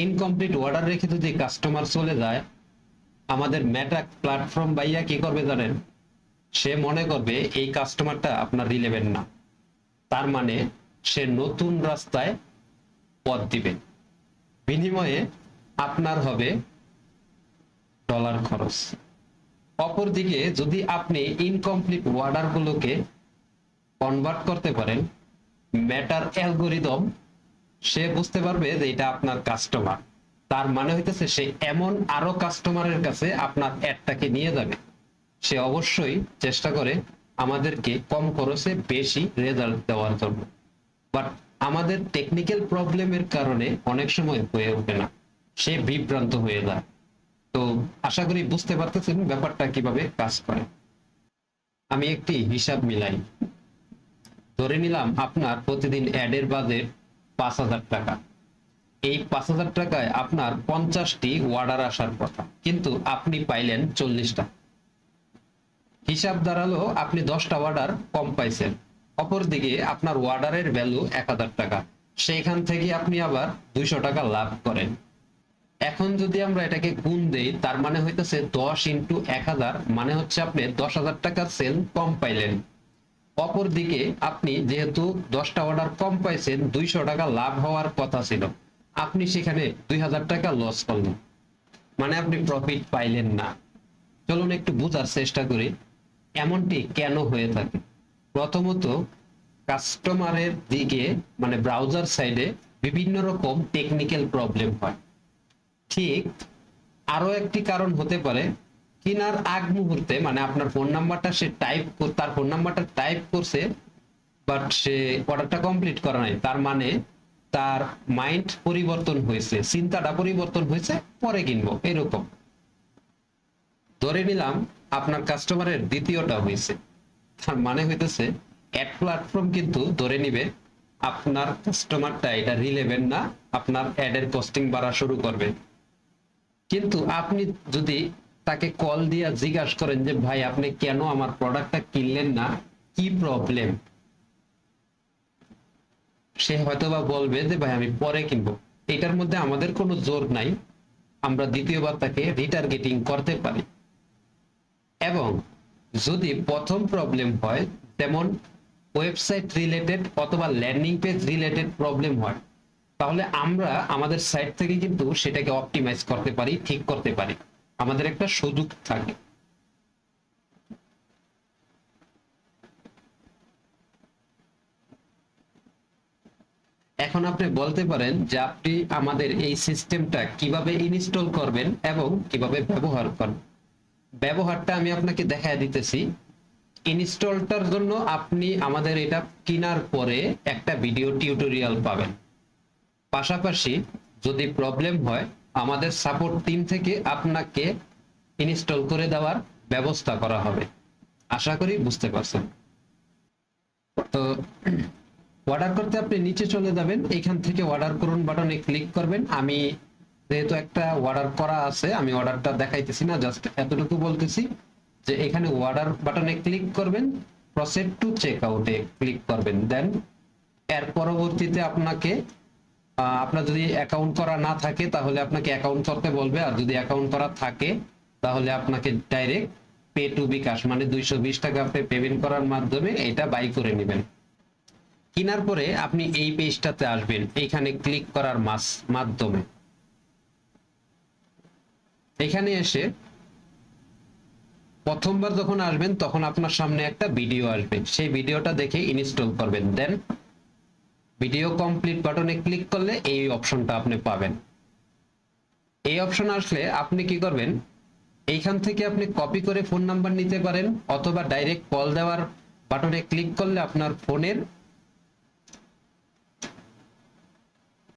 Incomplete order রেখে যদি customer চলে যায়, আমাদের মেটা প্ল্যাটফর্ম ভাইয়া কি করবে জানেন? সে মনে করবে এই কাস্টমারটা আপনার রিলেভেন্ট না, তার মানে সে নতুন রাস্তায় পথ দিবে, বিনিময়ে আপনার হবে ডলার খরচ। অপরদিকে যদি আপনি ইনকমপ্লিট অর্ডার গুলোকে কনভার্ট করতে পারেন, মেটার অ্যালগোরিদম সে বুঝতে পারবে যে এটা আপনার কাস্টমার, তার মানে হইতেছে সে এমন আরো কাস্টমারের কাছে আপনার অ্যাডটাকে নিয়ে যাবে। সে অবশ্যই চেষ্টা করে আমাদেরকে কম খরচে বেশি রেজাল্ট দেওয়ার জন্য, বাট আমাদের টেকনিক্যাল প্রবলেমের কারণে অনেক সময় হয়ে ওঠে না, সে বিভ্রান্ত হয়ে যায়। তো আশা করি বুঝতে পারতেছেন ব্যাপারটা কিভাবে কাজ করে। আমি একটি হিসাব মিলাই। ধরে নিলাম আপনার প্রতিদিন অ্যাডের বাজেট 5,000 টাকা। এই 5,000 টাকায় আপনার 50টি অর্ডার আসার কথা, কিন্তু আপনি পাইলেন 40টা। হিসাব দাঁড়ালো আপনি 10টা অর্ডার কম পাইছেন। অপরদিকে আপনার অর্ডারের ভ্যালু 1,000 টাকা, সেইখান থেকে আপনি আবার 200 টাকা লাভ করেন। এখন যদি আমরা এটাকে গুণ দেই, তার মানে হইতেছে 10 ইন্টু 1,000, মানে হচ্ছে আপনি 10,000 টাকার সেল কম পাইলেন। অপরদিকে আপনি যেহেতু 10টা অর্ডার কম পাইছেন, 200 টাকা লাভ হওয়ার কথা ছিল, আপনি সেখানে 2,000 টাকা লস করলেন, মানে আপনি প্রফিট পাইলেন না। চলুন একটু বোঝার চেষ্টা করি এমনটি কেন হয়ে থাকে। প্রথমত, কাস্টমারের দিকে মানে ব্রাউজার সাইডে বিভিন্ন রকম টেকনিক্যাল প্রবলেম হয়। ঠিক আরো একটি কারণ হতে পারে, কিনার আগ মুহূর্তে মানে আপনার ফোন নাম্বারটা সে তার ফোন নাম্বারটা টাইপ করছে, বাট সে অর্ডারটা কমপ্লিট করা নাই, তার মানে তার মাইন্ড পরিবর্তন হয়েছে, চিন্তাটা পরিবর্তন হয়েছে, পরে কিনবো এরকম। ধরে নিলাম আপনার কাস্টমারের দ্বিতীয়টা হয়েছে, তার মানে হইতেছে অ্যাড প্ল্যাটফর্ম কিন্তু ধরে নিবে আপনার কাস্টমারটা এটা রিলেভেন্ট না, আপনার অ্যাডের কস্টিং বাড়া শুরু করবে। কিন্তু আপনি যদি তাকে কল দিয়ে জিজ্ঞাসা করেন যে ভাই আপনি কেন আমার প্রোডাক্টটা কিনলেন না, কি প্রবলেম, সে হয়তোবা বলবে যে ভাই আমি পরে কিনবো। এটার মধ্যে আমাদের কোনো জোর নাই, আমরা দ্বিতীয়বার তাকে রিটার্গেটিং করতে পারি। এবং যদি প্রথম প্রবলেম হয়, যেমন ওয়েবসাইট রিলেটেড অথবা ল্যান্ডিং পেজ রিলেটেড প্রবলেম হয়, তাহলে আমরা আমাদের সাইট থেকে কিন্তু সেটাকে অপটিমাইজ করতে পারি, ঠিক করতে পারি, আমাদের একটা সুযোগ থাকে। এখন আপনি বলতে পারেন যে আপনি আমাদের এই সিস্টেমটা কিভাবে ইনস্টল করবেন এবং কিভাবে ব্যবহার করবেন। ব্যবহারটা আমি আপনাকে দেখায় দিতেছি। ইনস্টলটার জন্য আপনি আমাদের এটা কেনার পরে একটা ভিডিও টিউটোরিয়াল পাবেন। পাশাপাশি যদি প্রবলেম হয়, আমাদের সাপোর্ট টিম থেকে আপনাকে ইনস্টল করে দেওয়ার ব্যবস্থা করা হবে। আশা করি বুঝতে পারছেন। তো অর্ডার করতে আপনি নিচে চলে যাবেন, এখান থেকে অর্ডার করুন বাটনে ক্লিক করবেন। আমি যেহেতু একটা অর্ডার করা আছে, আমি অর্ডারটা দেখাইতেছি না, জাস্ট এতটুকু বলতেছি যে এখানে অর্ডার বাটনে ক্লিক করবেন, প্রসিড টু চেক আউটে ক্লিক করবেন। দেন এর পরবর্তীতে আপনাকে আপনার যদি অ্যাকাউন্ট করা না থাকে তাহলে আপনাকে অ্যাকাউন্ট করতে বলবে, আর যদি অ্যাকাউন্ট করা থাকে তাহলে আপনাকে ডাইরেক্ট পে টু বিকাশ মানে 220 টাকা আপনি পেমেন্ট করার মাধ্যমে এটা বাই করে নেবেন। কেনার পরে আপনি এই পেজটাতে আসবেন, এইখানে ক্লিক করার মাধ্যমে এখানে এসে প্রথমবার যখন আসবেন তখন আপনার সামনে একটা ভিডিও আসবে, সেই ভিডিওটা দেখে ইনস্টল করবেন। দেন ভিডিও কমপ্লিট বাটনে ক্লিক করলে এই অপশনটা আপনি পাবেন। এই অপশন আসলে আপনি কি করবেন, এইখান থেকে আপনি কপি করে ফোন নাম্বার নিতে পারেন, অথবা ডাইরেক্ট কল দেওয়ার বাটনে ক্লিক করলে আপনার ফোনের